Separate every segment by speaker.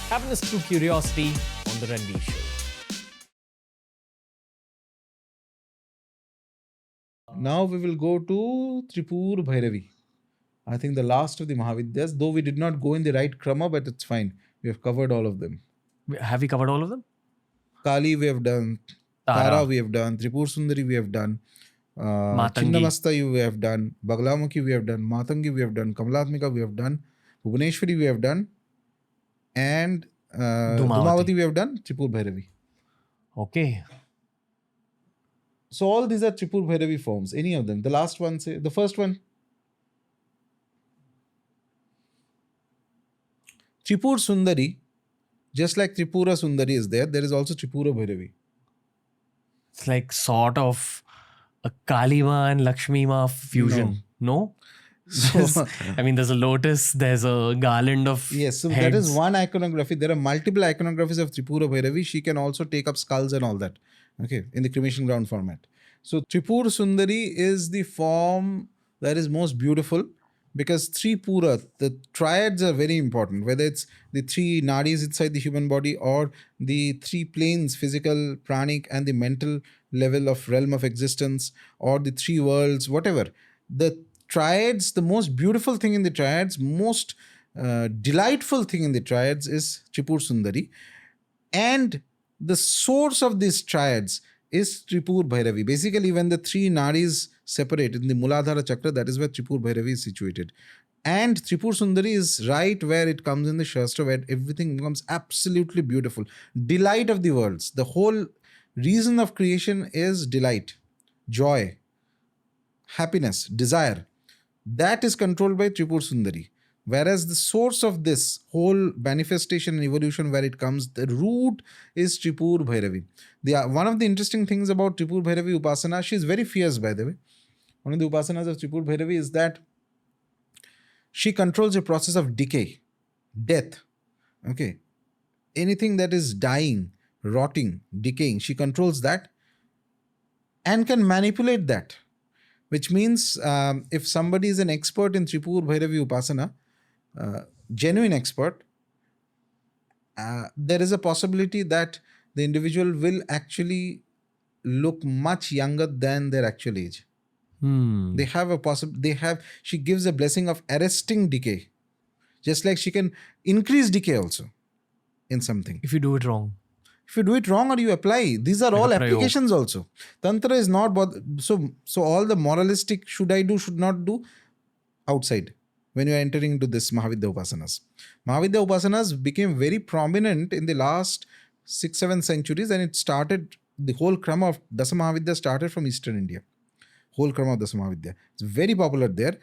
Speaker 1: Happiness through curiosity on the Ranveer Show.
Speaker 2: Now we will go to Tripura Bhairavi. I think the last of the Mahavidyas, though we did not go in the right krama, but it's fine. We have covered all of them.
Speaker 1: Have we covered all of them?
Speaker 2: Kali we have done, Tara we have done, Tripur Sundari we have done,
Speaker 1: Matangi.
Speaker 2: Chinnamasta we have done, Baglamukhi we have done, Matangi we have done, Kamalatmika we have done, Bhubaneswari we have done, and Dhumavati we have done, Tripur Bhairavi.
Speaker 1: Okay.
Speaker 2: So all these are Tripur Bhairavi forms, any of them. The last one, say, the first one. Tripur Sundari, just like Tripura Sundari is there is also Tripura Bhairavi.
Speaker 1: It's like sort of a Kali Ma and Lakshmi Ma fusion. No?
Speaker 2: So,
Speaker 1: there's a lotus, there's a garland of
Speaker 2: yes, so
Speaker 1: heads.
Speaker 2: that is one iconography. There are multiple iconographies of Tripura Bhairavi. She can also take up skulls and all that. Okay, in the cremation ground format. So Tripur Sundari is the form that is most beautiful because Tripura, the triads are very important. Whether it's the three nadis inside the human body or the three planes, physical, pranic, and the mental level of realm of existence, or the three worlds, whatever. The triads, the most beautiful thing in the triads, most delightful thing in the triads is Tripur Sundari. And the source of these triads is Tripur Bhairavi. Basically, when the three nadis separate in the Muladhara Chakra, that is where Tripur Bhairavi is situated. And Tripur Sundari is right where it comes in the Shastra, where everything becomes absolutely beautiful. Delight of the worlds. The whole reason of creation is delight, joy, happiness, desire. That is controlled by Tripur Sundari. Whereas the source of this whole manifestation and evolution, where it comes, the root is Tripur Bhairavi. One of the interesting things about Tripur Bhairavi Upasana, she is very fierce, by the way. One of the Upasanas of Tripur Bhairavi is that she controls the process of decay, death. Okay. Anything that is dying, rotting, decaying, she controls that and can manipulate that. Which means if somebody is an expert in Tripur Bhairavi Upasana, genuine expert, there is a possibility that the individual will actually look much younger than their actual age. They have she gives a blessing of arresting decay. Just like she can increase decay also in something.
Speaker 1: If you do it wrong.
Speaker 2: If you do it wrong or you apply, these are all applications also. Tantra is not, so all the moralistic should I do, should not do, outside when you are entering into this Mahavidya Upasanas. Mahavidya Upasanas became very prominent in the last 6-7 centuries, and it started, the whole krama of Dasa Mahavidya started from Eastern India. Whole krama of Dasa Mahavidya. It's very popular there.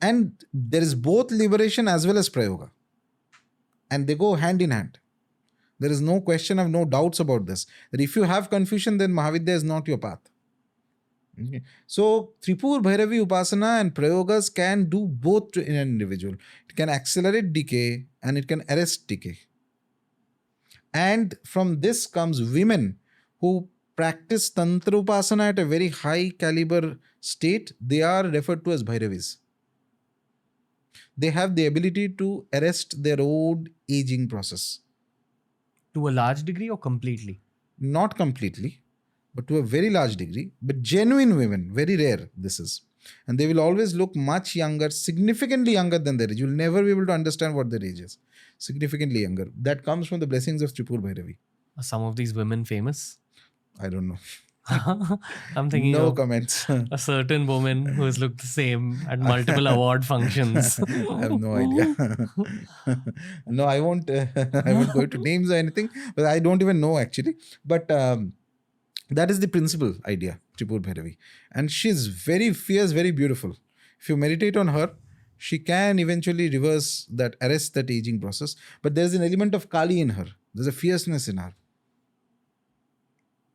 Speaker 2: And there is both liberation as well as prayoga. And they go hand in hand. There is no question of no doubts about this. That if you have confusion, then Mahavidya is not your path. Okay. So Tripur Bhairavi Upasana and Prayogas can do both in an individual. It can accelerate decay and it can arrest decay. And from this comes women who practice Tantra Upasana at a very high caliber state. They are referred to as Bhairavis. They have the ability to arrest their own aging process.
Speaker 1: To a large degree or completely?
Speaker 2: Not completely, but to a very large degree. But genuine women, very rare this is. And they will always look much younger, significantly younger than their age. You will never be able to understand what their age is. Significantly younger. That comes from the blessings of Tripur Bhairavi.
Speaker 1: Are some of these women famous?
Speaker 2: I don't know.
Speaker 1: I'm thinking
Speaker 2: no
Speaker 1: of
Speaker 2: comments.
Speaker 1: a certain woman who has looked the same at multiple award functions.
Speaker 2: I have no idea. No, I won't go into names or anything, but I don't even know actually. But that is the principal idea, Tripur Bhairavi. And she's very fierce, very beautiful. If you meditate on her, she can eventually reverse that, arrest that aging process. But there's an element of Kali in her. There's a fierceness in her.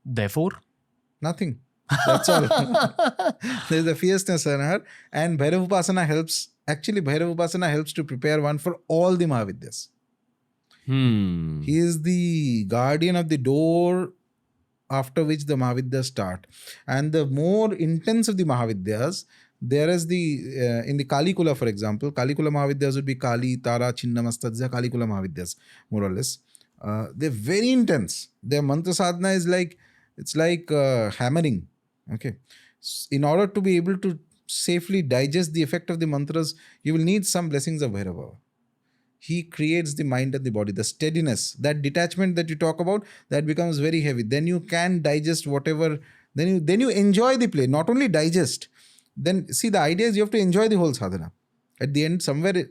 Speaker 1: Therefore?
Speaker 2: Nothing. That's all. There's a fierceness in her. And Bhairav Upasana helps. Actually, Bhairav Upasana helps to prepare one for all the Mahavidyas. He is the guardian of the door after which the Mahavidyas start. And the more intense of the Mahavidyas, There is the in the Kali Kula, for example, Kali Kula Mahavidyas would be Kali, Tara, Chinnamasta. These are Kali Kula Mahavidyas, more or less. They're very intense. Their mantra sadhana is like, it's like hammering. Okay. In order to be able to safely digest the effect of the mantras, you will need some blessings of Bhairava. He creates the mind and the body, the steadiness, that detachment that you talk about, that becomes very heavy. Then you can digest whatever, then you enjoy the play, not only digest. Then see, the idea is you have to enjoy the whole sadhana. At the end, somewhere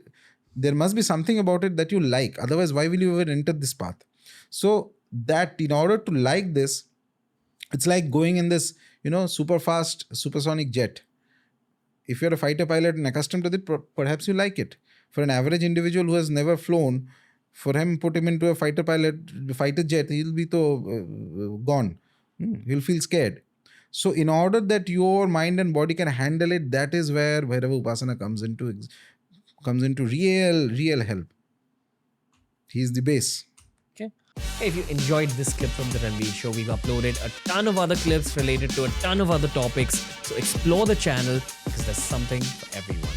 Speaker 2: there must be something about it that you like. Otherwise, why will you ever enter this path? So that in order to like this, it's like going in this, super fast supersonic jet. If you're a fighter pilot and accustomed to it, perhaps you like it. For an average individual who has never flown, for him, put him into a fighter jet, he'll be gone. He'll feel scared. So in order that your mind and body can handle it, that is where Bhairava Upasana comes into real help. He's the base.
Speaker 1: Okay. Hey, if you enjoyed this clip from the Ranveer Show, we've uploaded a ton of other clips related to a ton of other topics. So explore the channel because there's something for everyone.